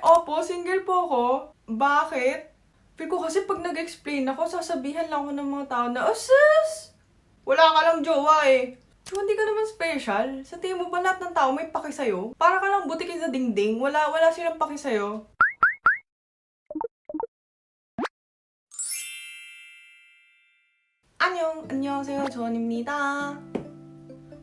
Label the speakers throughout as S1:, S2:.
S1: Opo, single po ako. Bakit? Feel ko kasi pag nag-explain ako, sasabihan lang ako ng mga tao na, oh sis! Wala ka lang jowa eh. So, hindi ka naman special. Sa tingin mo ba lahat ng tao may paki sa'yo? Para ka lang butikin sa dingding. Wala silang paki sa'yo. 안녕하세요, 조언입니다.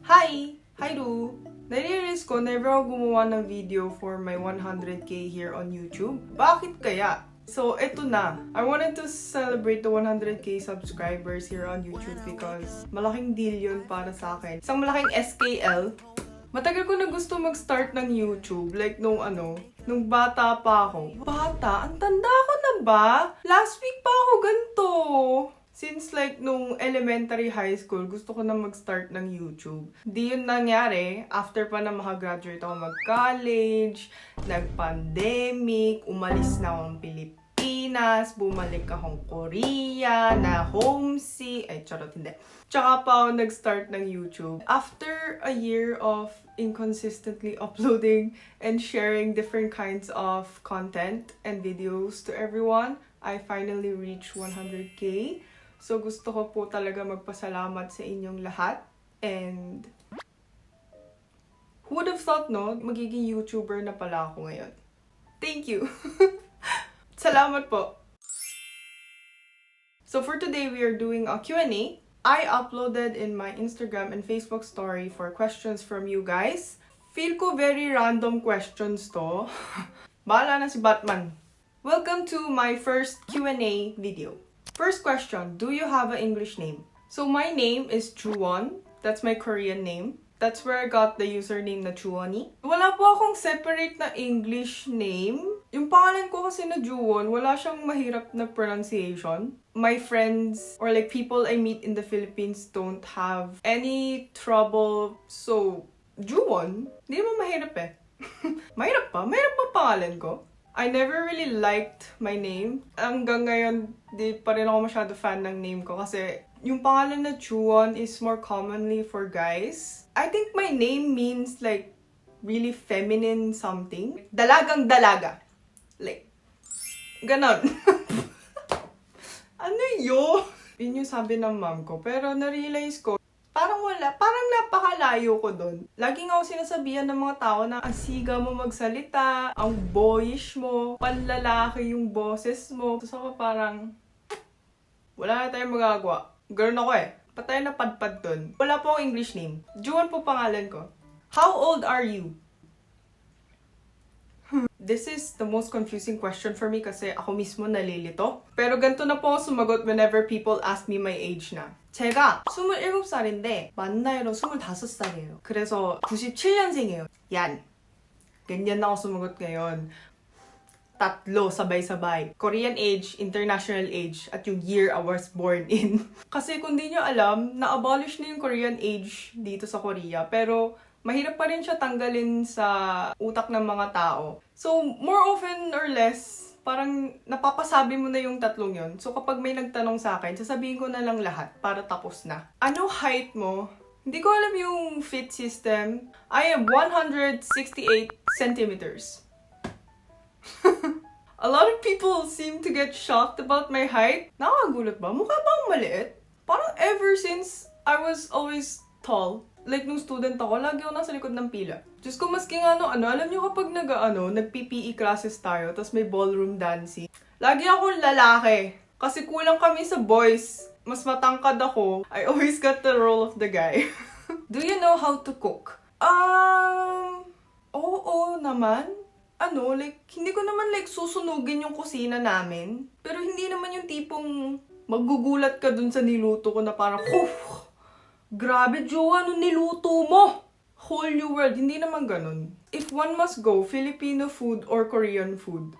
S1: Hi! Hi, Ru! Nare-realize ko, never ako gumawa ng video for my 100k here on YouTube. Bakit kaya? So, eto na. I wanted to celebrate the 100k subscribers here on YouTube because malaking deal yun para sa akin. Isang malaking SKL. Matagal ko na gusto mag-start ng YouTube. Like, nung bata pa ako. Bata? Ang tanda ko na ba? Last week pa ako ganito. Since like nung elementary high school, gusto ko na mag-start ng YouTube. Di yun nangyari. After pa na makagraduate ako mag-college, nag-pandemic, umalis na akong Pilipinas, bumalik akong Korea, na homesick. Ay, charot, hindi. Tsaka pa ako nag-start ng YouTube. After a year of inconsistently uploading and sharing different kinds of content and videos to everyone, I finally reached 100k. So, gusto ko po talaga magpasalamat sa inyong lahat. And, who would have thought, no? Magiging YouTuber na pala ako ngayon. Thank you! Salamat po! So, for today, we are doing a Q&A. I uploaded in my Instagram and Facebook story for questions from you guys. Feel ko very random questions to. Bahala na si Batman. Welcome to my first Q&A video. First question, do you have an English name? So my name is Juwon. That's my Korean name. That's where I got the username na Juwoni. Wala po akong separate na English name. Yung pangalan ko kasi na Juwon, wala siyang mahirap na pronunciation. My friends or like people I meet in the Philippines don't have any trouble. So, Juwon, hindi naman mahirap eh. Mahirap pa? Mahirap pa pangalan ko? I never really liked my name. Hanggang ngayon, di pa rin ako masyado fan ng name ko kasi yung pangalan na Juwon is more commonly for guys. I think my name means like really feminine something. Dalagang dalaga. Like, ganon. Ano yun? Yun yung sabi ng mom ko. Pero na-realize ko, parang napakalayo ko dun. Laging ako sinasabihan ng mga tao na ang siga mo magsalita, ang boyish mo, panlalaki yung boses mo. Tapos ako parang, wala na tayong magagawa. Girl ako eh. Patay na padpad dun. Wala po akong English name. Juwon po pangalan ko. How old are you? This is the most confusing question for me kasi ako mismo nalilito. Pero ganito na po ako sumagot whenever people ask me my age na. 제가 27살인데 만 나이로 25살이에요. 그래서 97년생이에요. Yan. Ganyan na ako sumagot ngayon. Tatlo, sabay-sabay. Korean age, international age, at yung year I was born in. Kasi kung di nyo alam, na-abolish na yung Korean age dito sa Korea. Pero mahirap pa rin siya tanggalin sa utak ng mga tao. So, more often or less, parang napapasabi mo na yung tatlong yon. So, kapag may nagtanong sa akin, sasabihin ko na lang lahat para tapos na. Ano height mo? Hindi ko alam yung fit system. I am 168 centimeters. A lot of people seem to get shocked about my height. Nakakagulat ba? Mukha ba akong maliit? Parang ever since I was always tall. Like, nung student ako, lagi ako nasa likod ng pila. Diyos ko, maski nga alam niyo kapag nag-PPE classes tayo, tapos may ballroom dancing, lagi akong lalaki. Kasi kulang kami sa boys. Mas matangkad ako. I always got the role of the guy. Do you know how to cook? Oo naman. Hindi ko naman susunugin yung kusina namin. Pero hindi naman yung tipong magugulat ka dun sa niluto ko na parang, grabe, Jowa, ano niluto mo? Whole new world. Hindi naman ganun. If one must go, Filipino food or Korean food?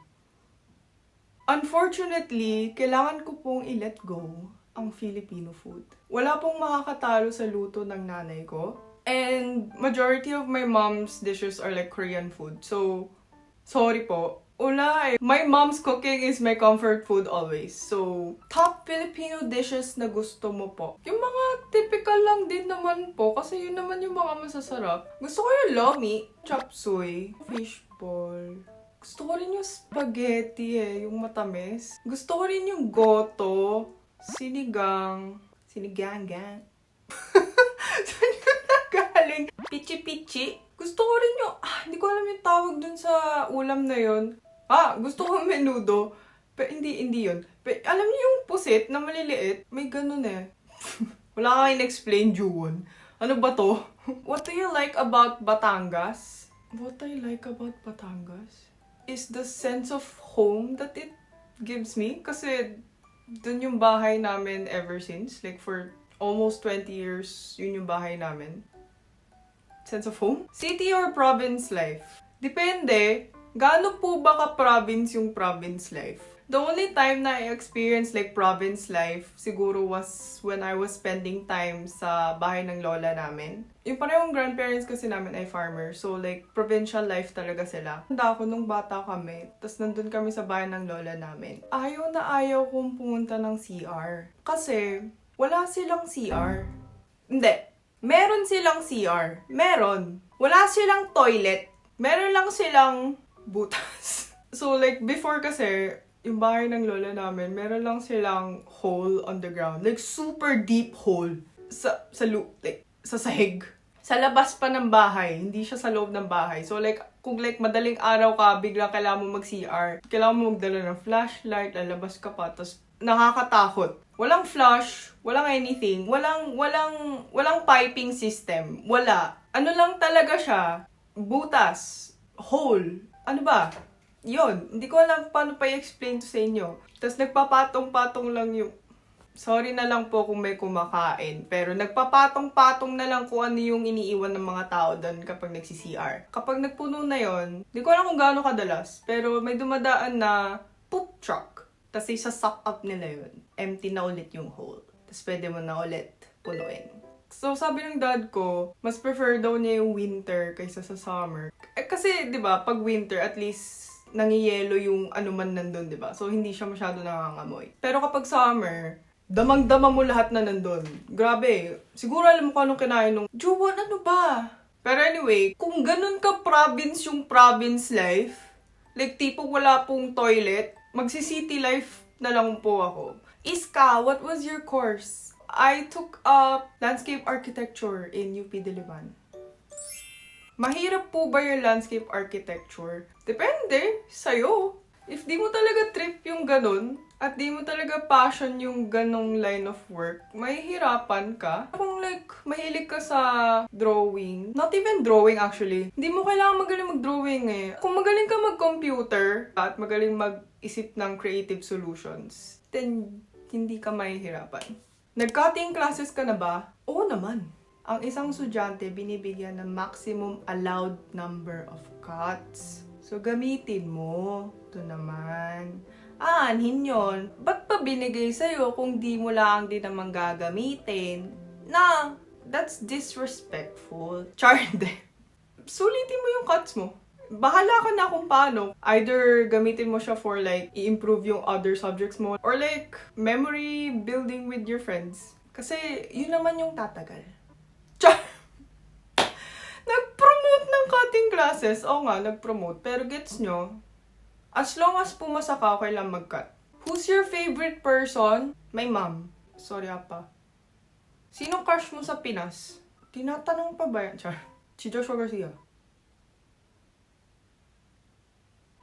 S1: Unfortunately, kailangan ko pong i-let go ang Filipino food. Wala pong makakatalo sa luto ng nanay ko. And majority of my mom's dishes are like Korean food. So, sorry po. Wala eh. My mom's cooking is my comfort food always. So, top Filipino dishes na gusto mo po. Yung mga typical lang din naman po. Kasi yun naman yung mga masasarap. Gusto ko yung lomi, chop suey, fishball, Gusto ko rin yung spaghetti yung matamis. Gusto ko rin yung goto, sinigang, sinigang-gang. Saan yun nagaling? Pichi-pichi. Gusto ko rin yung, hindi ko alam yung tawag dun sa ulam na yun. Gusto ko menudo. Hindi yun. Alam niyo yung pusit na maliliit? May ganun Wala kang in-explain, Juwon. Ano ba to? What do you like about Batangas? What I like about Batangas is the sense of home that it gives me. Kasi dun yung bahay namin ever since. Like for almost 20 years, yun yung bahay namin. Sense of home? City or province life? Depende. Gaano po ba ka-province yung province life? The only time na I experienced like province life siguro was when I was spending time sa bahay ng lola namin. Yung parehong grandparents kasi namin ay farmer. So like provincial life talaga sila. Handa ako nung bata kami. Tapos nandun kami sa bahay ng lola namin. Ayaw na ayaw kong pumunta ng CR. Kasi wala silang CR. Hindi. Meron silang CR. Meron. Wala silang toilet. Meron lang silang butas. So like before kasi, yung bahay ng lola namin, meron lang silang hole on the ground. Like, super deep hole. Sa sahig. Sa labas pa ng bahay. Hindi siya sa loob ng bahay. So, like, kung like, madaling araw ka, bigla kailangan mo mag-CR. Kailangan mo magdala ng flashlight, lalabas ka pa, tapos nakakatakot. Walang flush, walang anything, walang piping system. Wala. Ano lang talaga siya? Butas. Hole. Ano ba? Yun, hindi ko alam paano pa i-explain to sa inyo. Tapos nagpapatong-patong lang yung... Sorry na lang po kung may kumakain. Pero nagpapatong-patong na lang kung ano yung iniiwan ng mga tao doon kapag nagsi-CR. Kapag nagpuno na yon, hindi ko alam kung gaano kadalas. Pero may dumadaan na poop truck. Tapos isa-suck up nila yun. Empty na ulit yung hole. Tapos pwede mo na ulit punuin. So, sabi ng dad ko, mas prefer daw niya yung winter kaysa sa summer. Kasi, di ba, pag winter, at least nangiyelo yung ano man nandun, di ba? So, hindi siya masyado nangangamoy. Pero kapag summer, damang-dama mo lahat na nandun. Grabe. Siguro alam mo kung anong kinain nung, Juwon, ano ba? Pero anyway, kung ganun ka province yung province life, like tipo wala pong toilet, magsi-city life na lang po ako. Iska, what was your course? I took up landscape architecture in UP Diliman. Mahirap po ba yung landscape architecture? Depende, sa'yo. If di mo talaga trip yung ganun, at di mo talaga passion yung ganong line of work, mahihirapan ka. Kung like, mahilig ka sa drawing, not even drawing actually, hindi mo kailangan magaling mag-drawing Kung magaling ka mag-computer, at magaling mag-isip ng creative solutions, then hindi ka mahihirapan. Nag-cutting classes ka na ba? Oo naman. Ang isang estudyante binibigyan ng maximum allowed number of cuts. So, gamitin mo. Ito naman. Aanhin yun. Ba't pa binigay sa'yo kung di mo lang din naman gagamitin? Na, that's disrespectful. Charde. Sulitin mo yung cuts mo. Bahala ka na kung paano. Either gamitin mo siya for like, i-improve yung other subjects mo. Or like, memory building with your friends. Kasi, yun naman yung tatagal. Nag-promote ng cutting classes. Oo nga, nag-promote. Pero gets nyo, as long as pumasa ka, okay lang mag-cut. Who's your favorite person? My mom. Sorry, apa. Sinong crush mo sa Pinas? Tinatanong pa ba yan? Char. Si Joshua Garcia.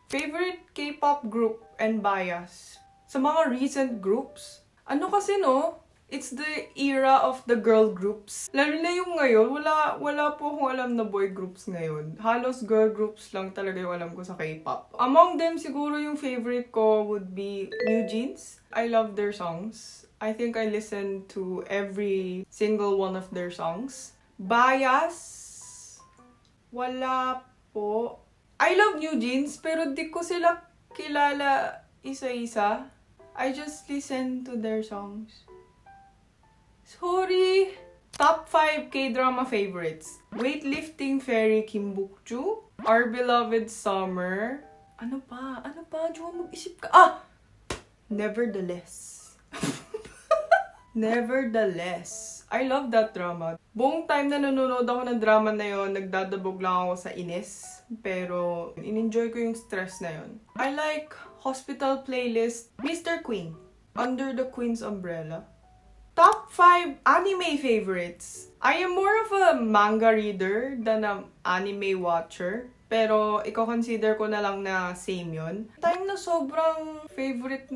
S1: Favorite K-pop group and bias? Sa mga recent groups? Ano kasi no? It's the era of the girl groups. Lalo na yung ngayon, wala po akong alam na boy groups ngayon. Halos girl groups lang talaga yung alam ko sa K-pop. Among them, siguro yung favorite ko would be New Jeans. I love their songs. I think I listen to every single one of their songs. Bias? Wala po. I love New Jeans, pero di ko sila kilala isa-isa. I just listen to their songs. Sorry! Top 5 K-drama favorites. Weightlifting Fairy Kim Bok-joo. Our Beloved Summer. Ano pa? Diyon mag-isip ka. Nevertheless. Nevertheless. I love that drama. Buong time na nanonood ako ng drama na yon, nagdadabog lang ako sa inis. pero in-enjoy ko yung stress na yun. I like hospital playlist, Mr. Queen, Under the Queen's Umbrella. Top 5 anime favorites. I am more of a manga reader than an anime watcher. Pero, i-consider ko na lang na same yun. Time na sobrang favorite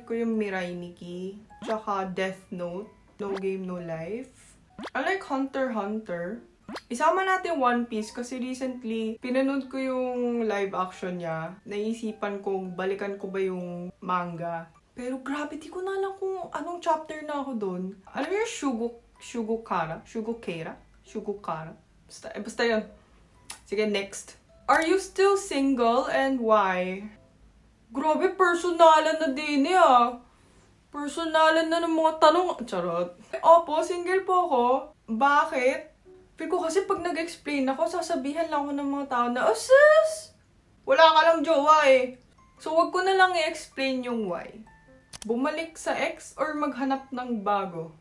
S1: ko yung Mirai Nikki. Tsaka Death Note. No Game, No Life. I like Hunter x Hunter. Isama natin One Piece kasi recently, pinanood ko yung live action niya. Naisipan kong balikan ko ba yung manga. Pero grabe, di ko na alam kung anong chapter na ako doon. Alam mo yung Shugukara? Basta yun. Sige, next. Are you still single and why? Grabe, personalan na din Personalan na ng mga tanong. Charot. Opo, single po ako. Bakit? Feel ko kasi pag nag-explain ako, sasabihan lang ako ng mga tao na, oh sis, wala ka lang jowa eh. So, wag ko na lang i-explain yung why. Bumalik sa ex or maghanap ng bago?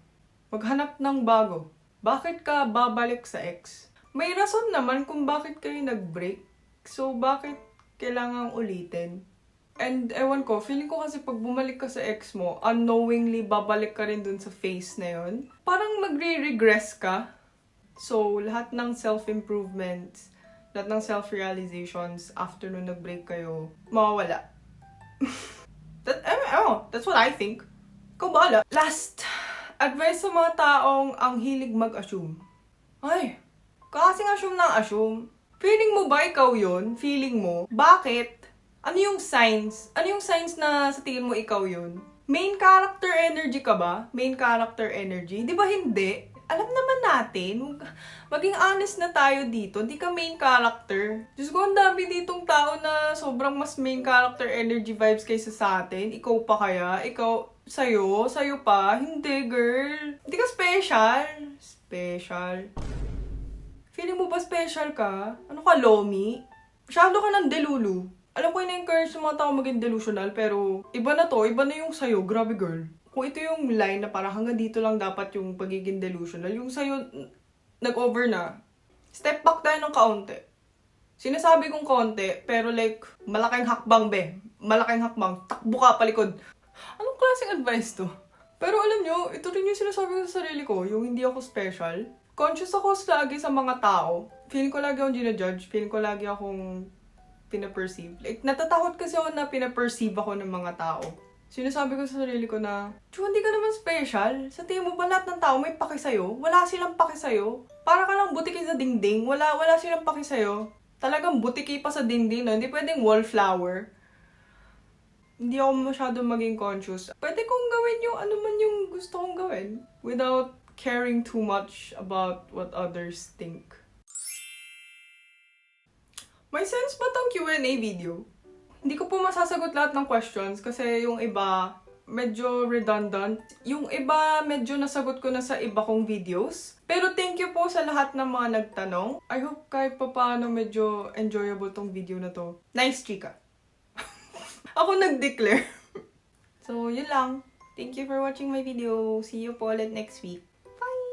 S1: Maghanap ng bago. Bakit ka babalik sa ex? May rason naman kung bakit kayo nag-break. So, bakit kailangang ulitin? And ewan ko, feeling ko kasi pag bumalik ka sa ex mo, unknowingly babalik ka rin dun sa phase na yun. Parang magre-regress ka. So, lahat ng self-improvements, lahat ng self-realizations after nung nag-break kayo, mawawala. That's what I think. Ikaw bahala. Last, advice sa mga taong ang hilig mag-assume. Ay, kasing assume ng assume. Feeling mo ba ikaw yun? Feeling mo? Bakit? Ano yung signs? Ano yung signs na sa tingin mo ikaw yun? Main character energy ka ba? Main character energy? Di ba hindi? Alam naman natin, maging honest na tayo dito, hindi ka main character. Diyos ko, ang dami ditong tao na sobrang mas main character energy vibes kaysa sa atin. Ikaw pa kaya? Ikaw, sa'yo pa? Hindi, girl. Hindi ka special. Special. Feeling mo ba special ka? Ano ka, Lomi? Masyado ka ng delulu. Alam ko ina-encourage sa mga tao maging delusional, pero iba na to, iba na yung sa'yo. Grabe, girl. Kung ito yung line na parang hanggang dito lang dapat yung pagiging delusional, yung sa'yo nag-over na, step back tayo ng kaunti. Sinasabi kong kaunti, pero like, malaking hakbang be. Malaking hakbang. Takbo ka palikod. Anong klaseng advice to? Pero alam nyo, ito rin yung sinasabi ko sa sarili ko, yung hindi ako special. Conscious ako lagi sa mga tao. Feeling ko lagi akong ginajudge. Feeling ko lagi akong pinaperceive. Like, natatakot kasi ako na pinaperceive ako ng mga tao. Sinasabi ko sa sarili ko na, hindi ka naman special. Sa tingin mo ba lahat ng tao may paki sa'yo? Wala silang paki sa'yo. Para ka lang butiki sa dingding. Wala silang paki sa'yo. Talagang butiki pa sa dingding, no? Hindi pwedeng wallflower. Hindi ako masyadong maging conscious. Pwede kong gawin yung ano man yung gusto kong gawin. Without caring too much about what others think. May sense ba tong Q&A video? Hindi ko po masasagot lahat ng questions kasi yung iba medyo redundant. Yung iba medyo nasagot ko na sa iba kong videos. Pero thank you po sa lahat ng mga nagtanong. I hope kahit pa paano medyo enjoyable tong video na to. Nice chika. Ako nag-declare. So, yun lang. Thank you for watching my video. See you po ulit next week. Bye!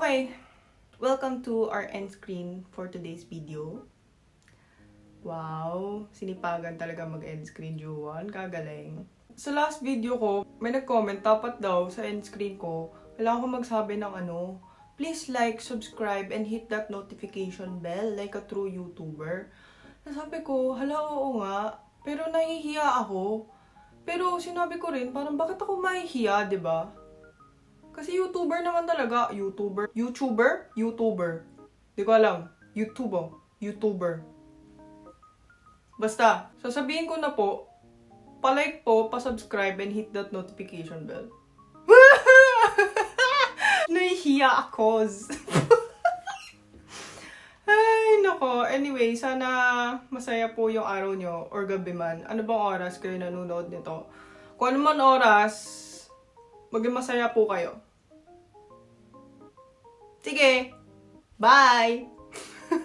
S1: Okay. Welcome to our end screen for today's video. Wow, sinipagan talaga mag-end screen, Juwan. Kagaling. Sa last video ko, may nag-comment, dapat daw sa end screen ko, kailangan ko magsabi ng ano, please like, subscribe, and hit that notification bell like a true YouTuber. Nasabi ko, hala, oo nga, pero nahihiya ako. Pero sinabi ko rin, parang bakit ako mahihiya, diba? Kasi YouTuber naman talaga. YouTuber. Di ko alam. YouTuber. Basta, sasabihin ko na po, palike po, pa-subscribe, and hit that notification bell. Nahihiya ako. Ay, nako. Anyway, sana masaya po yung araw nyo or gabi man. Ano bang oras kayo nanonood nito? Kung ano man oras, maging masaya po kayo. Sige, bye!